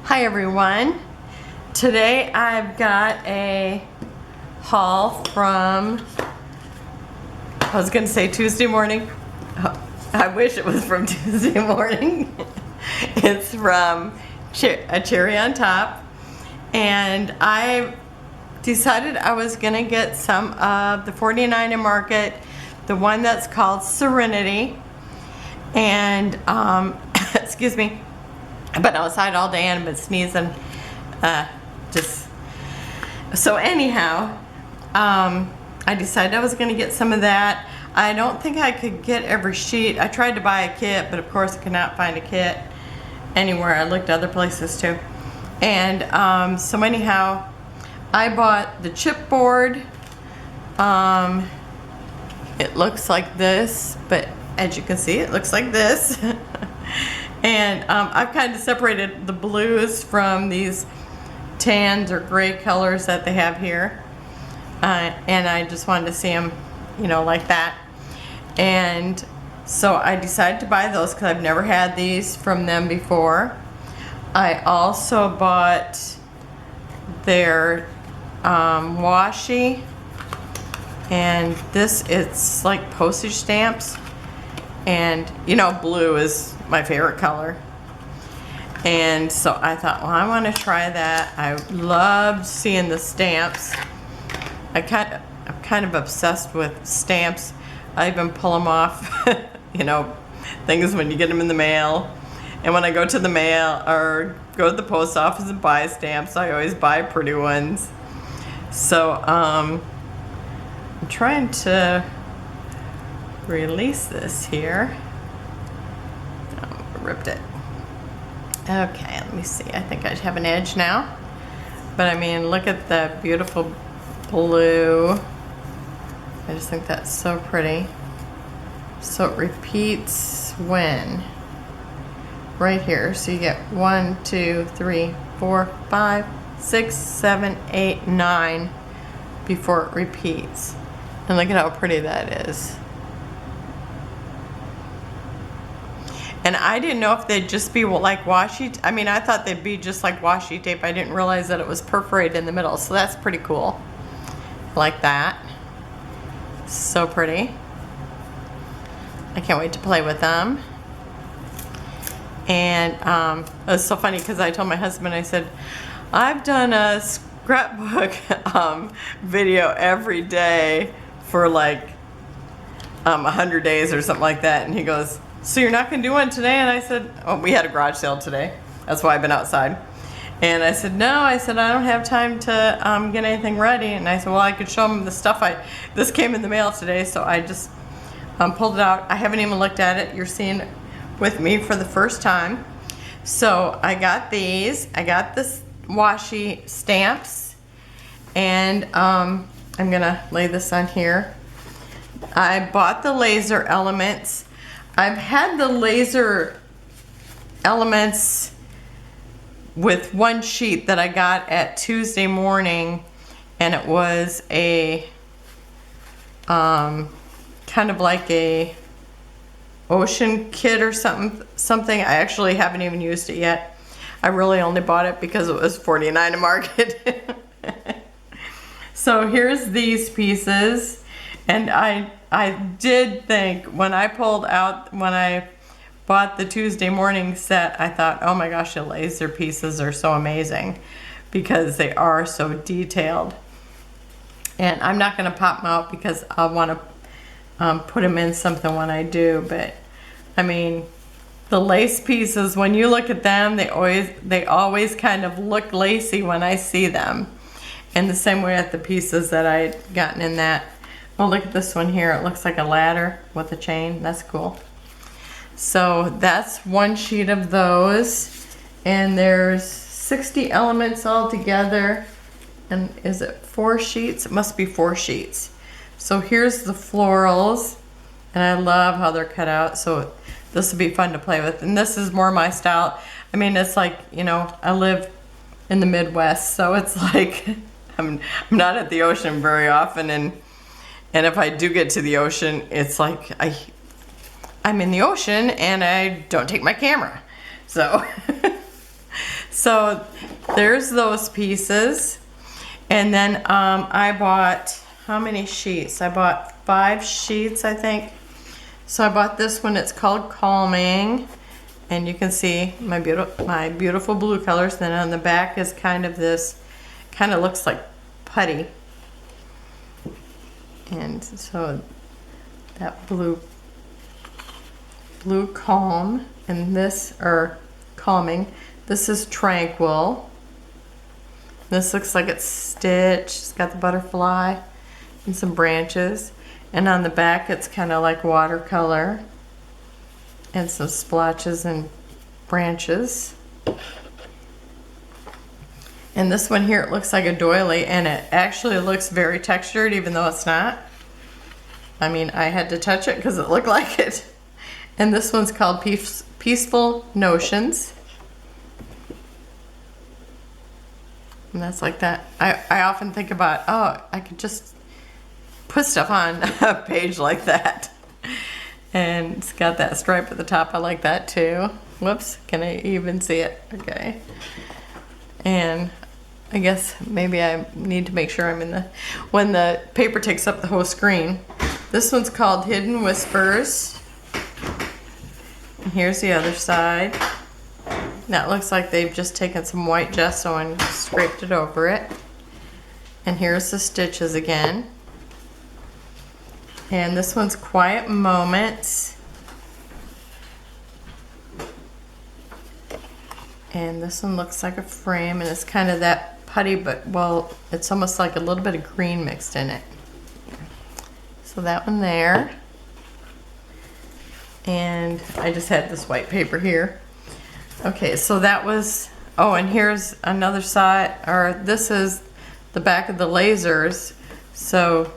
Hi everyone. Today I've got a haul from, I was going to say Tuesday morning. I wish it was from Tuesday morning. It's from a cherry on top, and I decided I was going to get some of the 49 in Market, the one that's called Serenity. And excuse me, I've been outside all day and I've been sneezing. So anyhow, I decided I was going to get some of that. I don't think I could get every sheet. I tried to buy a kit, but of course I could not find a kit anywhere. I looked other places too. And so anyhow, I bought the chipboard. It looks like this, but as you can see, it looks like this. And I've kind of separated the blues from these tans or gray colors that they have here. And I just wanted to see them, you know, like that. And so I decided to buy those because I've never had these from them before. I also bought their washi. And this, it's like postage stamps. And you know, blue is my favorite color. And so I thought, well, I want to try that. I loved seeing the stamps. I'm kind of obsessed with stamps. I even pull them off, you know, things when you get them in the mail. And when I go to the mail or go to the post office and buy stamps, I always buy pretty ones. So I'm trying to release this here. Oh, I ripped it. Okay, let me see. I think I have an edge now. But I mean, look at the beautiful blue. I just think that's so pretty. So it repeats when? Right here. So you get 1, 2, 3, 4, 5, 6, 7, 8, 9 before it repeats. And look at how pretty that is. And I didn't know if they'd just be like washi. I mean, I thought they'd be just like washi tape. I didn't realize that it was perforated in the middle. So that's pretty cool. Like that. So pretty. I can't wait to play with them. And it was so funny because I told my husband, I said, I've done a scrapbook video every day for like 100 days or something like that. And he goes, so you're not going to do one today? And I said, oh, we had a garage sale today. That's why I've been outside. And I said, no, I said, I don't have time to get anything ready. And I said, well, I could show them the stuff this came in the mail today. So I just pulled it out. I haven't even looked at it. You're seeing it with me for the first time. So I got these. I got this washi stamps. And I'm going to lay this on here. I bought the laser elements. I've had the laser elements with one sheet that I got at Tuesday morning, and it was a kind of like a ocean kit or something. I actually haven't even used it yet. I really only bought it because it was 49 in Market. So here's these pieces, and I did think when I bought the Tuesday morning set, I thought, oh my gosh, the laser pieces are so amazing because they are so detailed. And I'm not going to pop them out because I want to put them in something when I do. But I mean, the lace pieces, when you look at them, they always kind of look lacy when I see them. And the same way at the pieces that I had gotten in that. Oh, look at this one here. It looks like a ladder with a chain. That's cool. So that's one sheet of those. And there's 60 elements all together. And is it 4 sheets? It must be 4 sheets. So here's the florals. And I love how they're cut out. So this will be fun to play with. And this is more my style. I mean, it's like, you know, I live in the Midwest. So it's like, I'm not at the ocean very often. And if I do get to the ocean, it's like I'm in the ocean and I don't take my camera. So So there's those pieces. And then I bought, how many sheets? I bought 5 sheets, I think. So I bought this one, it's called Calming. And you can see my beautiful blue colors. Then on the back is kind of this, kind of looks like putty. And so that blue calm, and this, or calming. This is Tranquil. This looks like it's stitched. It's got the butterfly and some branches. And on the back it's kind of like watercolor and some splotches and branches. And this one here, it looks like a doily, and it actually looks very textured even though it's not. I mean, I had to touch it because it looked like it. And this one's called Peaceful Notions. And that's like that. I often think about, oh, I could just put stuff on a page like that. And it's got that stripe at the top. I like that too. Whoops, can I even see it? Okay. And I guess maybe I need to make sure I'm in the, when the paper takes up the whole screen. This one's called Hidden Whispers. And here's the other side. That looks like they've just taken some white gesso and scraped it over it. And here's the stitches again. And this one's Quiet Moments. And this one looks like a frame, and it's kind of that putty, but well, it's almost like a little bit of green mixed in it. So that one there. And I just had this white paper here. Okay, so that was, oh, and here's another side, or this is the back of the lasers. So,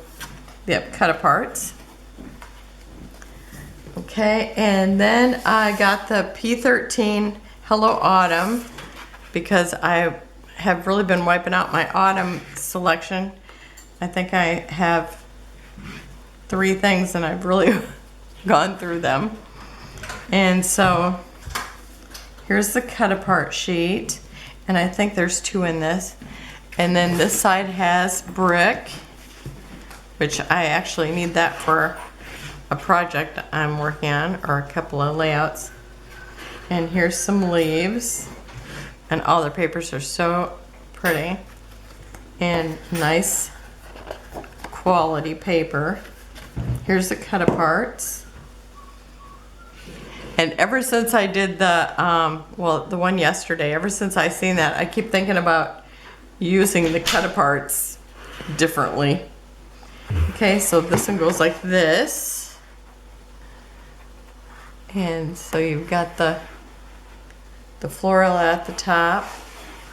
yep, cut aparts. Okay, and then I got the P13 Hello Autumn because I have really been wiping out my autumn selection. I think I have 3 things and I've really gone through them. And so here's the cut apart sheet, and I think there's 2 in this. And then this side has brick, which I actually need that for a project I'm working on, or a couple of layouts. And here's some leaves, and all the papers are so pretty and nice quality paper. Here's the cut aparts. And ever since I did the, well, the one yesterday, ever since I seen that, I keep thinking about using the cut aparts differently. Okay, so this one goes like this. And so you've got the floral at the top,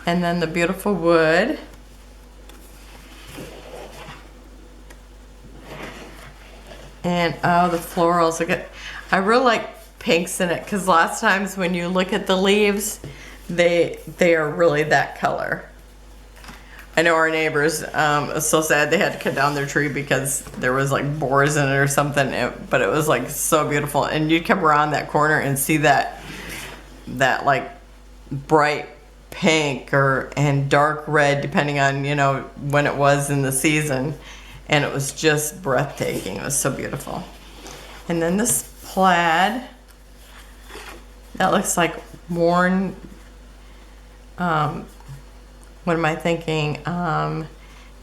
and then the beautiful wood. And oh, the florals are good. I really like pinks in it, because lots of times when you look at the leaves, they are really that color. I know our neighbors, it was so sad they had to cut down their tree because there was like boars in it or something, but it was like so beautiful. And you'd come around that corner and see that like bright pink and dark red, depending on, you know, when it was in the season. And it was just breathtaking. It was so beautiful. And then this plaid, that looks like worn, what am I thinking?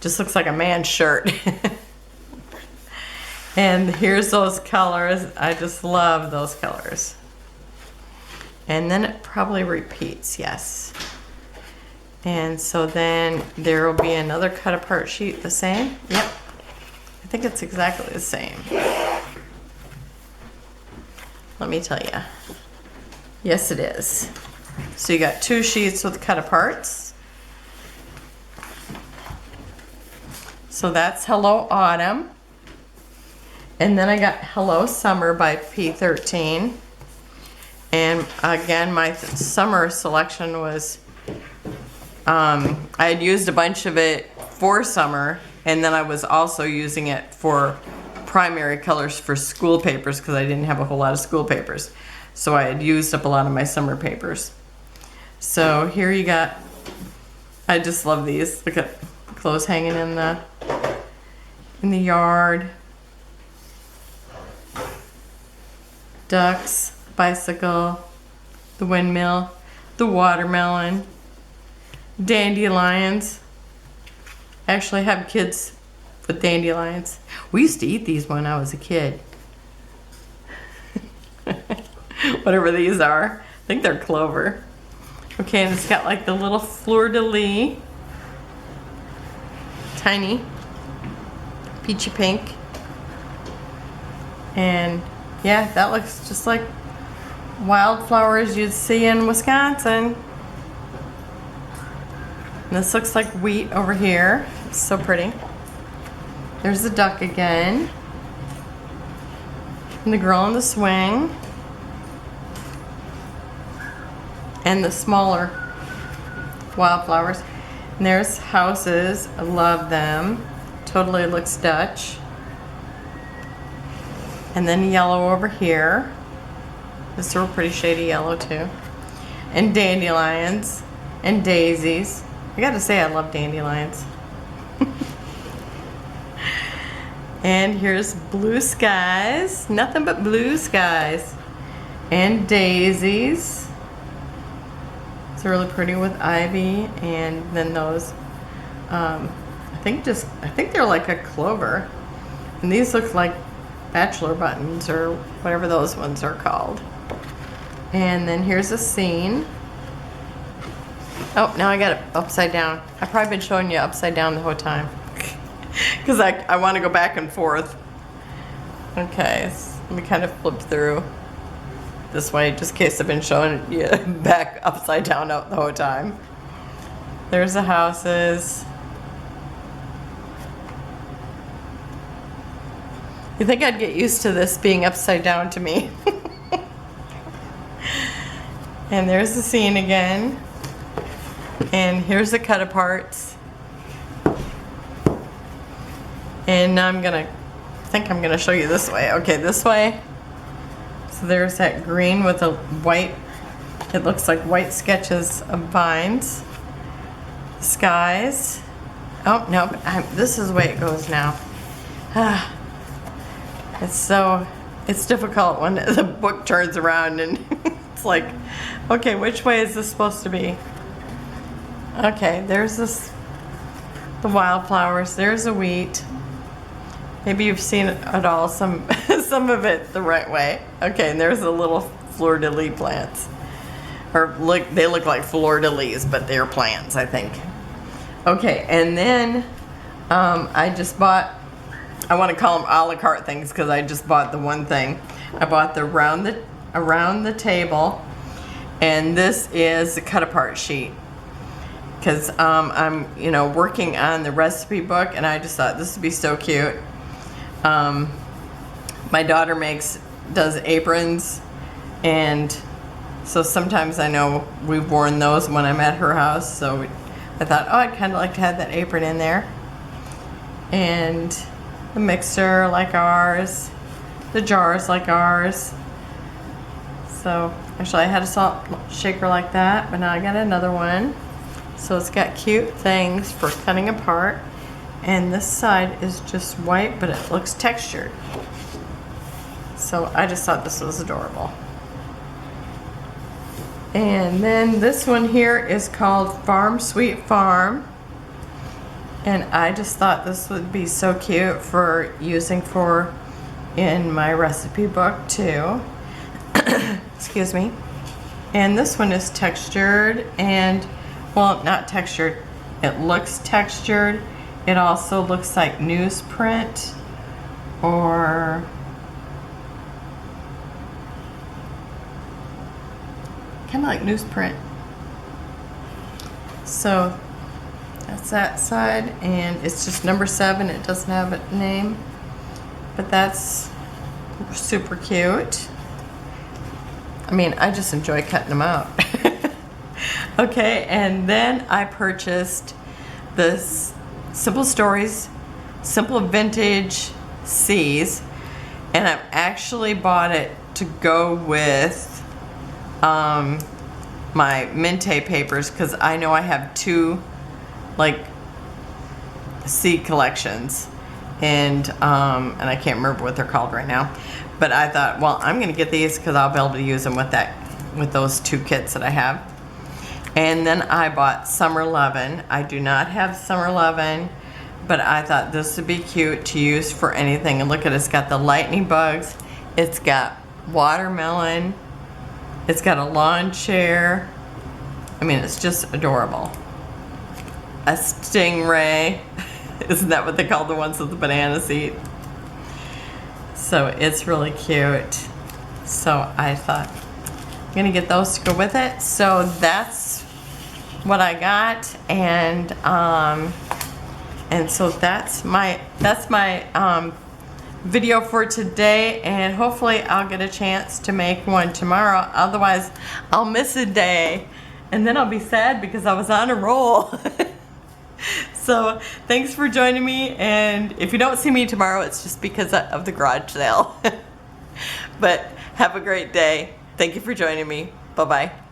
Just looks like a man's shirt. And here's those colors. I just love those colors. And then it probably repeats, yes. And so then there will be another cut apart sheet the same. Yep. I think it's exactly the same. Let me tell you. Yes, it is. So you got 2 sheets with cut aparts. So that's Hello Autumn. And then I got Hello Summer by P13. And again, my summer selection was, I had used a bunch of it for summer, and then I was also using it for primary colors for school papers because I didn't have a whole lot of school papers. So I had used up a lot of my summer papers. So here you got, I just love these. Look at clothes hanging in the yard. Ducks, bicycle, the windmill, the watermelon, dandelions. I actually have kids with dandelions. We used to eat these when I was a kid. Whatever these are. I think they're clover. Okay, and it's got like the little fleur-de-lis. Tiny. Peachy pink. And yeah, that looks just like wildflowers you'd see in Wisconsin. And this looks like wheat over here. It's so pretty. There's the duck again. And the girl on the swing. And the smaller wildflowers. And there's houses. I love them. Totally looks Dutch. And then yellow over here. This is a pretty shady yellow too. And dandelions. And daisies. I gotta say I love dandelions. And here's blue skies. Nothing but blue skies. And daisies. It's really pretty with ivy. And then those, I think they're like a clover. And these look like bachelor buttons or whatever those ones are called. And then here's a scene. Oh, now I got it upside down. I've probably been showing you upside down the whole time. Because I want to go back and forth. Okay, so let me kind of flip through this way, just in case I've been showing you back upside down the whole time. There's the houses. You think I'd get used to this being upside down to me? And there's the scene again. And here's the cut aparts. And now I think I'm gonna show you this way. Okay, this way. So there's that green with a white, it looks like white sketches of vines. Skies. Oh, no, this is the way it goes now. It's difficult when the book turns around and it's like, okay, which way is this supposed to be? Okay, there's the wildflowers, there's the wheat. Maybe you've seen it all, some of it the right way. Okay, and there's the little fleur-de-lis plants. Or they look like fleur-de-lis, but they're plants, I think. Okay, and then I just bought, I want to call them a la carte things because I just bought the one thing. I bought the around the table, and this is the cut apart sheet. Because I'm working on the recipe book, and I just thought this would be so cute. My daughter does aprons, and so sometimes I know we've worn those when I'm at her house, so I thought, oh, I'd kind of like to have that apron in there. And the mixer like ours, the jars like ours. So actually I had a salt shaker like that, but now I got another one. So it's got cute things for cutting apart. And this side is just white, but it looks textured. So I just thought this was adorable. And then this one here is called Farm Sweet Farm. And I just thought this would be so cute for using in my recipe book too. Excuse me. And this one is textured and, well, not textured. It looks textured. It also looks like newsprint or kind of like newsprint. So that's that side, and it's just number 7. It doesn't have a name, but that's super cute. I mean, I just enjoy cutting them out. Okay, and then I purchased this Simple Stories, Simple Vintage C's, and I've actually bought it to go with my Minte papers because I know I have 2 like seed collections, and I can't remember what they're called right now, but I thought, well, I'm gonna get these because I'll be able to use them with those 2 kits that I have. And then I bought Summer Lovin. I do not have Summer Lovin, but I thought this would be cute to use for anything. And look at it, it's got the lightning bugs, it's got watermelon, it's got a lawn chair. I mean, it's just adorable. A stingray. Isn't that what they call the ones with the banana seat? So it's really cute. So I thought I'm gonna get those to go with it. So that's what I got, and so that's my video for today, and hopefully I'll get a chance to make one tomorrow. Otherwise I'll miss a day and then I'll be sad because I was on a roll. So thanks for joining me, and if you don't see me tomorrow, it's just because of the garage sale. But have a great day. Thank you for joining me. Bye-bye.